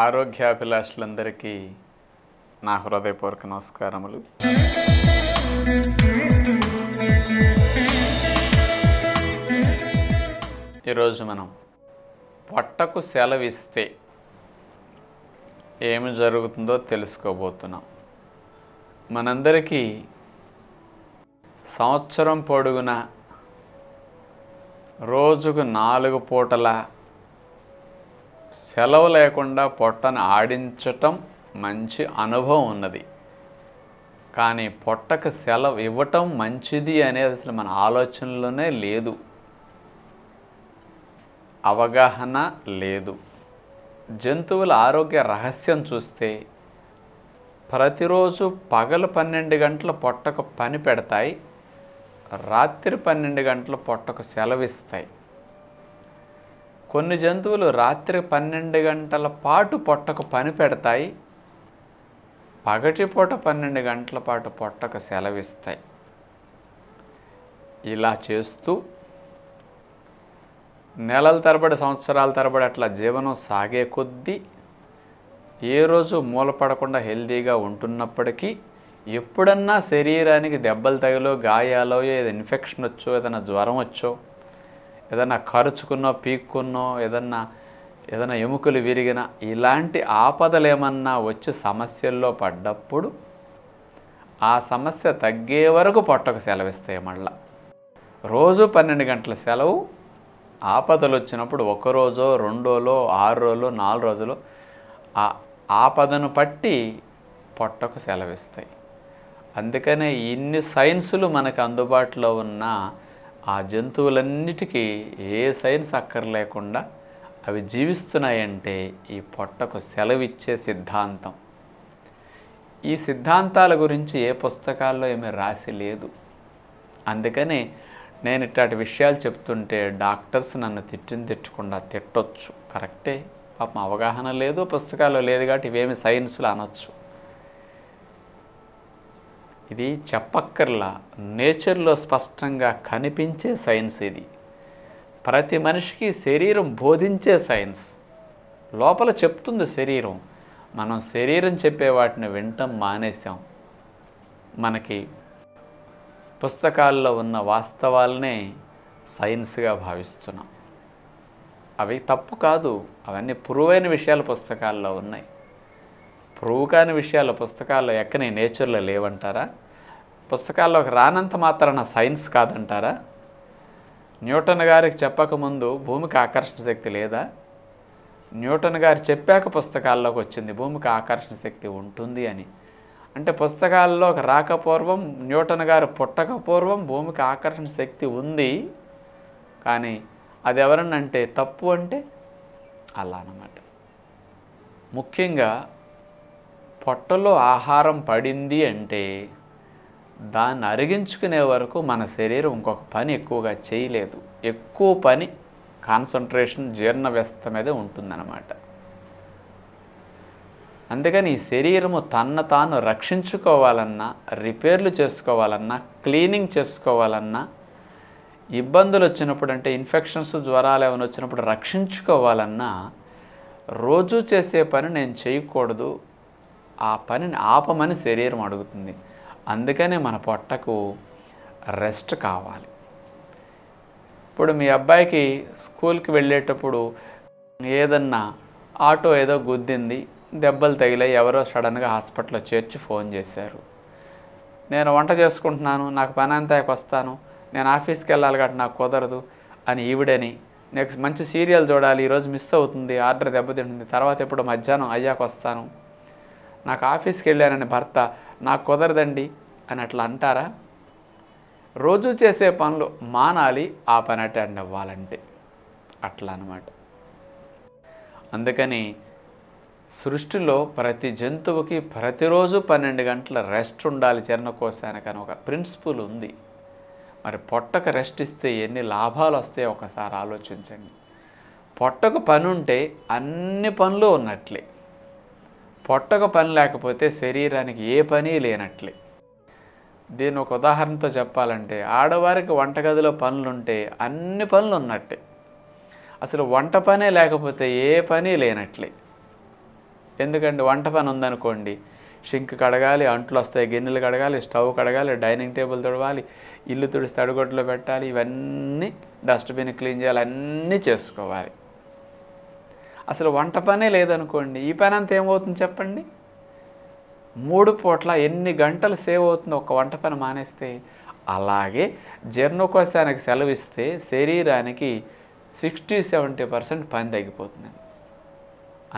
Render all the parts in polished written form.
ఆరోగ్యాభిలాషులందరికీ నా హృదయపూర్వక నమస్కారములు. ఈరోజు మనం పొట్టకు సెలవిస్తే ఏమి జరుగుతుందో తెలుసుకోబోతున్నాం. మనందరికీ సంవత్సరం పొడుగునా రోజుకు 4 పూటల సెలవు లేకుండా పొట్టను ఆడించటం మంచి అనుభవం ఉన్నది. కానీ పొట్టకు సెలవు ఇవ్వటం మంచిది అనేది అసలు మన ఆలోచనలోనే లేదు, అవగాహన లేదు. జంతువుల ఆరోగ్య రహస్యం చూస్తే ప్రతిరోజు పగలు 12 గంటల పొట్టకు పని పెడతాయి, రాత్రి 12 గంటల పొట్టకు సెలవిస్తాయి. కొన్ని జంతువులు రాత్రి 12 గంటల పాటు పొట్టకు పని పెడతాయి, పగటిపూట 12 గంటల పాటు పొట్టకు సెలవిస్తాయి. ఇలా చేస్తూ నెలల తరబడి సంవత్సరాల తరబడి అట్లా జీవనం సాగే కొద్దీ ఏ రోజు మూలపడకుండా హెల్తీగా ఉంటున్నప్పటికీ ఎప్పుడన్నా శరీరానికి దెబ్బలు తగిలో, గాయాలో, ఏదైనా ఇన్ఫెక్షన్ వచ్చో, ఏదైనా జ్వరం వచ్చో, ఏదైనా ఖర్చుకున్నో, పీక్కున్నో, ఏదైనా ఎముకలు విరిగిన ఇలాంటి ఆపదలు ఏమన్నా వచ్చి సమస్యల్లో పడ్డప్పుడు ఆ సమస్య తగ్గే వరకు పొట్టకు సెలవిస్తాయి. మళ్ళా రోజు 12 గంటల సెలవు. ఆపదలు వచ్చినప్పుడు 1 రోజో 2 రోజులో 6 రోజులు 4 రోజులు ఆ ఆపదను పట్టి పొట్టకు సెలవిస్తాయి. అందుకనే ఇన్ని సైన్సులు మనకు అందుబాటులో ఉన్న ఆ జంతువులన్నిటికీ ఏ సైన్స్ అక్కర్లేకుండా అవి జీవిస్తున్నాయంటే ఈ పొట్టకు సెలవిచ్చే సిద్ధాంతం. ఈ సిద్ధాంతాల గురించి ఏ పుస్తకాల్లో ఏమీ రాసి లేదు. అందుకని నేను ఇట్లాంటి విషయాలు చెప్తుంటే డాక్టర్స్ నన్ను తిట్టకుండా తిట్టొచ్చు, కరెక్టే, పాపం అవగాహన లేదు, పుస్తకాల్లో లేదు కాబట్టి ఇవేమి సైన్సులు అనొచ్చు. ఇది చెప్పక్కర్లా, నేచర్లో స్పష్టంగా కనిపించే సైన్స్. ఇది ప్రతి మనిషికి శరీరం బోధించే సైన్స్. లోపల చెప్తుంది శరీరం. మనం శరీరం చెప్పే వాటిని వినటం మానేసాం. మనకి పుస్తకాల్లో ఉన్న వాస్తవాలనే సైన్స్గా భావిస్తున్నాం. అవి తప్పు కాదు, అవన్నీ ప్రూవ్ అయిన విషయాలు పుస్తకాల్లో ఉన్నాయి. ప్రూవ్ కాని విషయాలు పుస్తకాల్లో ఎక్కని నేచర్లో లేవంటారా? పుస్తకాల్లోకి రానంత మాత్రాన సైన్స్ కాదంటారా? న్యూటన్ గారికి చెప్పకముందు భూమికి ఆకర్షణ శక్తి లేదా? న్యూటన్ గారు చెప్పాక పుస్తకాల్లోకి వచ్చింది భూమికి ఆకర్షణ శక్తి ఉంటుంది అని. అంటే పుస్తకాల్లోకి రాకపూర్వం, న్యూటన్ గారు పుట్టకపూర్వం భూమికి ఆకర్షణ శక్తి ఉంది. కానీ అది ఎవరన్నంటే తప్పు అంటే అలా అన్నమాట. ముఖ్యంగా పొట్టలో ఆహారం పడింది అంటే దాన్ని అరిగించుకునే వరకు మన శరీరం ఇంకొక పని ఎక్కువగా చేయలేదు. ఎక్కువ పని కాన్సన్ట్రేషన్ జీర్ణ వ్యవస్థ మీదే ఉంటుందన్నమాట. అందుకని ఈ శరీరము తన్ను తాను రక్షించుకోవాలన్నా, రిపేర్లు చేసుకోవాలన్నా, క్లీనింగ్ చేసుకోవాలన్నా, ఇబ్బందులు వచ్చినప్పుడు అంటే ఇన్ఫెక్షన్స్, జ్వరాలు ఏమైనా వచ్చినప్పుడు రక్షించుకోవాలన్నా రోజు చేసే పని నేను చేయకూడదు, ఆ పనిని ఆపమని శరీరం అడుగుతుంది. అందుకనే మన పొట్టకు రెస్ట్ కావాలి. ఇప్పుడు మీ అబ్బాయికి స్కూల్కి వెళ్ళేటప్పుడు ఏదన్నా ఆటో ఏదో గుద్దింది, దెబ్బలు తగిలాయి, ఎవరో సడన్గా హాస్పిటల్లో చేర్చి ఫోన్ చేశారు. నేను వంట చేసుకుంటున్నాను, నాకు పని అంతాకి వస్తాను, నేను ఆఫీస్కి వెళ్ళాలి కాబట్టి నాకు కుదరదు అని ఈవిడని, నెక్స్ట్ మంచి సీరియల్ చూడాలి, ఈరోజు మిస్ అవుతుంది, ఆర్డర్ దెబ్బతింటుంది, తర్వాత ఎప్పుడు మధ్యాహ్నం అయ్యాక వస్తాను, నాకు ఆఫీస్కి వెళ్ళానని భర్త నాకు కుదరదండి అని అట్లా అంటారా? రోజు చేసే పనులు మానాలి ఆ పని అటెండ్ అవ్వాలంటే. అట్లా అన్నమాట. అందుకని సృష్టిలో ప్రతి జంతువుకి ప్రతిరోజు 12 గంటల రెస్ట్ ఉండాలి జీర్ణకోశానికి అని ఒక ప్రిన్సిపల్ ఉంది. మరి పొట్టకు రెస్ట్ ఇస్తే ఎన్ని లాభాలు వస్తాయో ఒకసారి ఆలోచించండి. పొట్టకు పని ఉంటే అన్ని పనులు ఉన్నట్లే, పొట్టకు పని లేకపోతే శరీరానికి ఏ పని లేనట్లే. దీని ఒక ఉదాహరణతో చెప్పాలంటే, ఆడవారికి వంటగదిలో పనులుంటే అన్ని పనులు ఉన్నట్టే. అసలు వంట పనే లేకపోతే ఏ పని లేనట్లే. ఎందుకంటే వంట పని ఉందనుకోండి, షింక్ కడగాలి, అంట్లు వస్తాయి, గిన్నెలు కడగాలి, స్టవ్ కడగాలి, డైనింగ్ టేబుల్ తుడవాలి, ఇల్లు తుడిచి తడిగొడ్లో పెట్టాలి, ఇవన్నీ డస్ట్బిన్ క్లీన్ చేయాలి, అన్నీ చేసుకోవాలి. అసలు వంట పనే లేదనుకోండి, ఈ పని అంతా ఏమవుతుంది చెప్పండి? 3 పూట్ల ఎన్ని గంటలు సేవ్ అవుతుందో ఒక వంట పని మానేస్తే. అలాగే జీర్ణకోశానికి సెలవిస్తే శరీరానికి 60-70% పని తగ్గిపోతుందండి.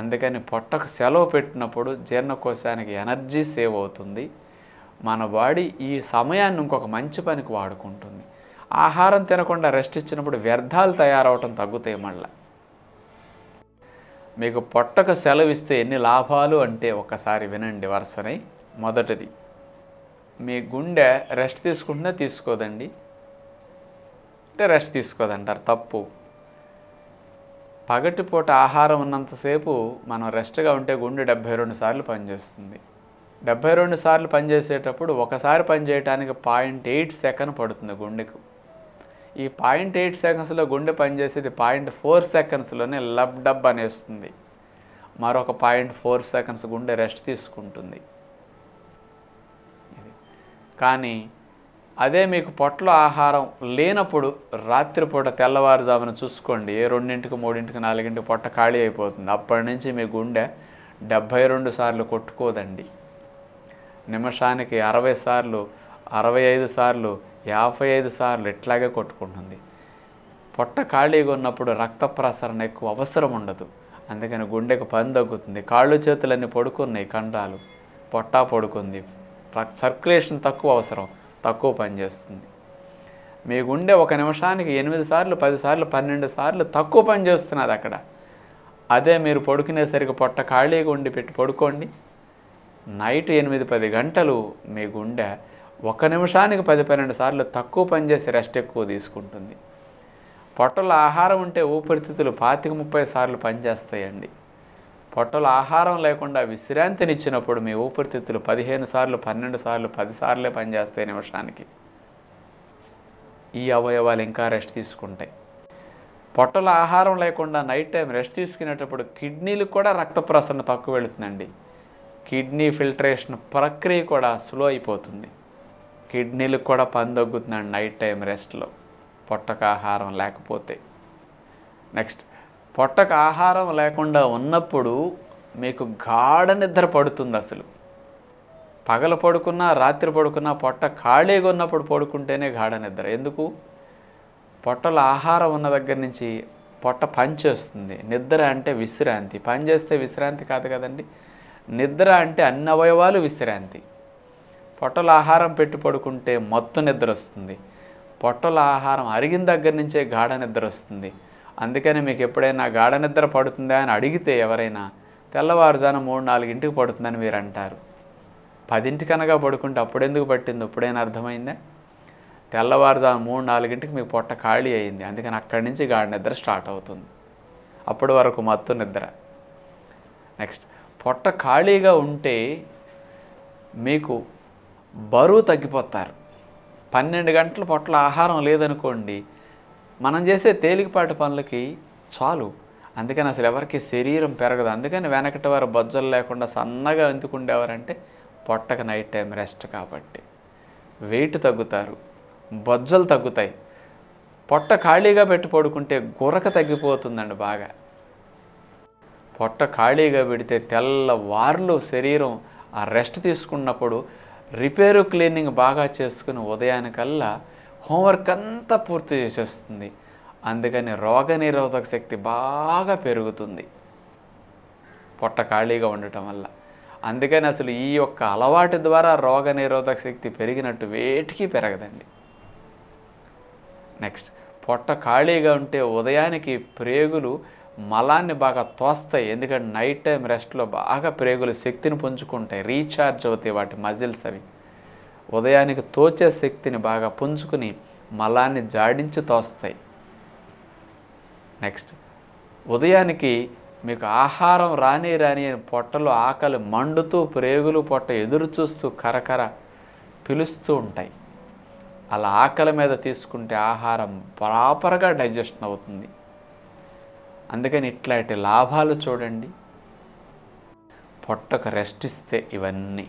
అందుకని పొట్టకు సెలవు పెట్టినప్పుడు జీర్ణకోశానికి ఎనర్జీ సేవ్ అవుతుంది. మన బాడీ ఈ సమయాన్ని ఇంకొక మంచి పనికి వాడుకుంటుంది. ఆహారం తినకుండా రెస్ట్ ఇచ్చినప్పుడు వ్యర్థాలు తయారవటం తగ్గుతాయి. మళ్ళీ మీకు పొట్టకు సెలవిస్తే ఎన్ని లాభాలు అంటే ఒకసారి వినండి వరుసనై. మొదటిది, మీ గుండె రెస్ట్ తీసుకుంటుందా తీసుకోదండి అంటే రెస్ట్ తీసుకోదంటారు, తప్పు. పగటిపూట ఆహారం ఉన్నంతసేపు మనం రెస్ట్గా ఉంటే గుండె 72 సార్లు పనిచేస్తుంది. 72 సార్లు పనిచేసేటప్పుడు ఒకసారి పనిచేయడానికి 0.8 సెకండ్ పడుతుంది గుండెకు. ఈ 0.8 సెకండ్స్లో గుండె పనిచేసేది 0.4 సెకండ్స్లోనే లబ్ డబ్ అనేస్తుంది. మరొక 0.4 సెకండ్స్ గుండె రెస్ట్ తీసుకుంటుంది. కానీ అదే మీకు పొట్టలో ఆహారం లేనప్పుడు రాత్రిపూట తెల్లవారుజామున చూసుకోండి, 2, 3, 4 పొట్ట ఖాళీ అయిపోతుంది. అప్పటి నుంచి మీ గుండె 72 సార్లు కొట్టుకోదండి. నిమిషానికి 60 సార్లు, 65 సార్లు, 55 సార్లు ఇట్లాగే కొట్టుకుంటుంది. పొట్ట ఖాళీగా ఉన్నప్పుడు రక్త ప్రసరణ ఎక్కువ అవసరం ఉండదు. అందుకని గుండెకు పని తగ్గుతుంది. కాళ్ళు చేతులన్నీ పడుకున్నాయి, కండరాలు, పొట్ట పడుకుంది, సర్క్యులేషన్ తక్కువ అవసరం, తక్కువ పనిచేస్తుంది. మీ గుండె ఒక నిమిషానికి 8 సార్లు, 10 సార్లు, 12 సార్లు తక్కువ పని చేస్తున్నది అక్కడ. అదే మీరు పడుకునేసరికి పొట్ట ఖాళీగా ఉండి పెట్టి పడుకోండి, నైట్ 8-10 గంటలు మీ గుండె 1 నిమిషానికి 10-12 సార్లు తక్కువ పనిచేసి రెస్ట్ ఎక్కువ తీసుకుంటుంది. పొట్టలో ఆహారం ఉంటే ఊపిరితిత్తులు 25-30 సార్లు పనిచేస్తాయండి. పొట్టలో ఆహారం లేకుండా విశ్రాంతినిచ్చినప్పుడు మీ ఊపిరితిత్తులు 15 సార్లు, 12 సార్లు, 10 సార్లే పనిచేస్తాయి నిమిషానికి. ఈ అవయవాలు ఇంకా రెస్ట్ తీసుకుంటాయి. పొట్టలో ఆహారం లేకుండా నైట్ టైం రెస్ట్ తీసుకునేటప్పుడు కిడ్నీలకు కూడా రక్త ప్రసరణ తక్కువ వెళుతుందండి. కిడ్నీ ఫిల్టరేషన్ ప్రక్రియ కూడా స్లో అయిపోతుంది. కిడ్నీలకు కూడా పని తగ్గుతుందండి నైట్ టైం రెస్ట్లో, పొట్టకు ఆహారం లేకపోతే. నెక్స్ట్, పొట్టకు ఆహారం లేకుండా ఉన్నప్పుడు మీకు గాఢ నిద్ర పడుతుంది. అసలు పగలు పడుకున్నా, రాత్రి పడుకున్నా, పొట్ట ఖాళీగా ఉన్నప్పుడు పడుకుంటేనే గాఢ నిద్ర. ఎందుకు? పొట్టలో ఆహారం ఉన్న దగ్గర నుంచి పొట్ట పనిచేస్తుంది. నిద్ర అంటే విశ్రాంతి. పని చేస్తే విశ్రాంతి కాదు కదండి. నిద్ర అంటే అన్ని అవయవాలు విశ్రాంతి. పొట్టలో ఆహారం పెట్టి పడుకుంటే మత్తు నిద్ర వస్తుంది. పొట్టలో ఆహారం అరిగిన దగ్గర నుంచే గాఢ నిద్ర వస్తుంది. అందుకని మీకు ఎప్పుడైనా గాఢ నిద్ర పడుతుందా అని అడిగితే ఎవరైనా, తెల్లవారుజాను 3-4 పడుతుందని మీరు అంటారు. 10 పడుకుంటే అప్పుడెందుకు పట్టింది ఇప్పుడైనా అర్థమైందా? తెల్లవారుజాము 3-4 మీకు పొట్ట ఖాళీ అయింది. అందుకని అక్కడి నుంచి గాఢ నిద్ర స్టార్ట్ అవుతుంది. అప్పటి వరకు మత్తు నిద్ర. నెక్స్ట్, పొట్ట ఖాళీగా ఉంటే మీకు బరువు తగ్గిపోతారు. 12 గంటలు పొట్టలో ఆహారం లేదనుకోండి, మనం చేసే తేలికపాటి పనులకి చాలు. అందుకని అసలు ఎవరికి శరీరం పెరగదు. అందుకని వెనకటి వారు బొజ్జలు లేకుండా సన్నగా ఎందుకు ఉండేవారంటే పొట్టకు నైట్ టైం రెస్ట్ కాబట్టి. వెయిట్ తగ్గుతారు, బొజ్జలు తగ్గుతాయి. పొట్ట ఖాళీగా పెట్టి పడుకుంటే గురక తగ్గిపోతుందండి బాగా. పొట్ట ఖాళీగా పెడితే తెల్లవార్లు శరీరం ఆ రెస్ట్ తీసుకున్నప్పుడు రిపేరు క్లీనింగ్ బాగా చేసుకుని ఉదయానికల్లా హోంవర్క్ అంతా పూర్తి చేసేస్తుంది. అందుకని రోగనిరోధక శక్తి బాగా పెరుగుతుంది పొట్ట ఖాళీగా ఉండటం వల్ల. అందుకని అసలు ఈ యొక్క అలవాటు ద్వారా రోగనిరోధక శక్తి పెరిగినట్టు వేటికి పెరగదండి. నెక్స్ట్, పొట్ట ఖాళీగా ఉంటే ఉదయానికి ప్రేగులు మలాన్ని బాగా తోస్తాయి. ఎందుకంటే నైట్ టైం రెస్ట్లో బాగా ప్రేగులు శక్తిని పుంజుకుంటాయి, రీఛార్జ్ అవుతాయి వాటి మజిల్స్. అవి ఉదయానికి తోచే శక్తిని బాగా పుంజుకుని మలాన్ని జాడించి తోస్తాయి. నెక్స్ట్, ఉదయానికి మీకు ఆహారం రాని పొట్టలో ఆకలి మండుతూ ప్రేగులు పొట్ట ఎదురు చూస్తూ కరకర పిలుస్తూ ఉంటాయి. అలా ఆకలి మీద తీసుకుంటే ఆహారం ప్రాపర్గా డైజెషన్ అవుతుంది. అందుకని ఇట్లాంటి లాభాలు చూడండి. పొట్టకు రెస్ట్ ఇస్తే ఇవన్నీ,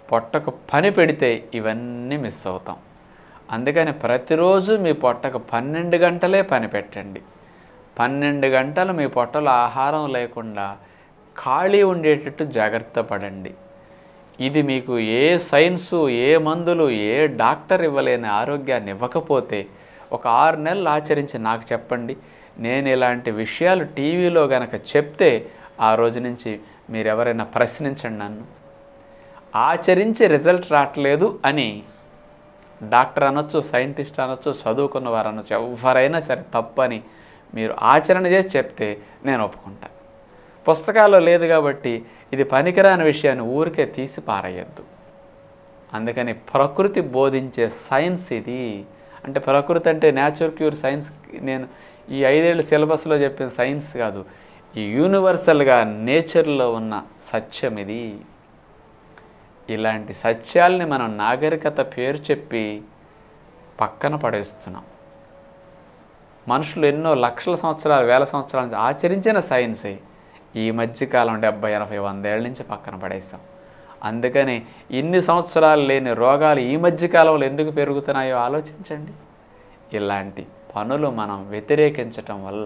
పొట్టకు పని పెడితే ఇవన్నీ మిస్ అవుతాం. అందుకని ప్రతిరోజు మీ పొట్టకు 12 గంటలే పని పెట్టండి. 12 గంటలు మీ పొట్టలో ఆహారం లేకుండా ఖాళీ ఉండేటట్టు జాగ్రత్త పడండి. ఇది మీకు ఏ సైన్సు, ఏ మందులు, ఏ డాక్టర్ ఇవ్వలేని ఆరోగ్యాన్ని ఇవ్వకపోతే ఒక 6 నెలలు ఆచరించి నాకు చెప్పండి. నేను ఇలాంటి విషయాలు టీవీలో గనక చెప్తే ఆ రోజు నుంచి మీరెవరైనా ప్రశ్నించండి నన్ను. ఆచరించి రిజల్ట్ రావట్లేదు అని డాక్టర్ అనొచ్చు, సైంటిస్ట్ అనొచ్చు, చదువుకున్న వారు అనొచ్చు, ఎవరైనా సరే తప్పని మీరు ఆచరణ చేసి చెప్తే నేను ఒప్పుకుంటా. పుస్తకాల్లో లేదు కాబట్టి ఇది పనికిరాని విషయాన్ని ఊరికే తీసి పారేయద్దు. అందుకని ప్రకృతి బోధించే సైన్స్ ఇది. అంటే ప్రకృతి అంటే న్యాచురల్ క్యూర్ సైన్స్, నేను ఈ 5 ఏళ్ళు సిలబస్లో చెప్పిన సైన్స్ కాదు, ఈ యూనివర్సల్గా నేచర్లో ఉన్న సత్యం ఇది. ఇలాంటి సత్యాల్ని మనం నాగరికత పేరు చెప్పి పక్కన పడేస్తున్నాం. మనుషులు ఎన్నో లక్షల సంవత్సరాలు, వేల సంవత్సరాల నుంచి ఆచరించిన సైన్సే ఈ మధ్యకాలం 70, 80, 100 ఏళ్ళ నుంచి పక్కన పడేసాం. అందుకని ఇన్ని సంవత్సరాలు లేని రోగాలు ఈ మధ్యకాలంలో ఎందుకు పెరుగుతున్నాయో ఆలోచించండి. ఇలాంటి పనులు మనం వ్యతిరేకించటం వల్ల.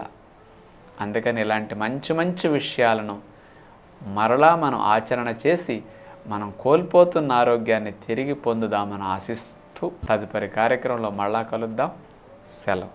అందుకని ఇలాంటి మంచి మంచి విషయాలను మరలా మనం ఆచరణ చేసి మనం కోల్పోతున్న ఆరోగ్యాన్ని తిరిగి పొందుదామని ఆశిస్తూ తదుపరి కార్యక్రమంలో మళ్ళా కలుద్దాం. సెలవు.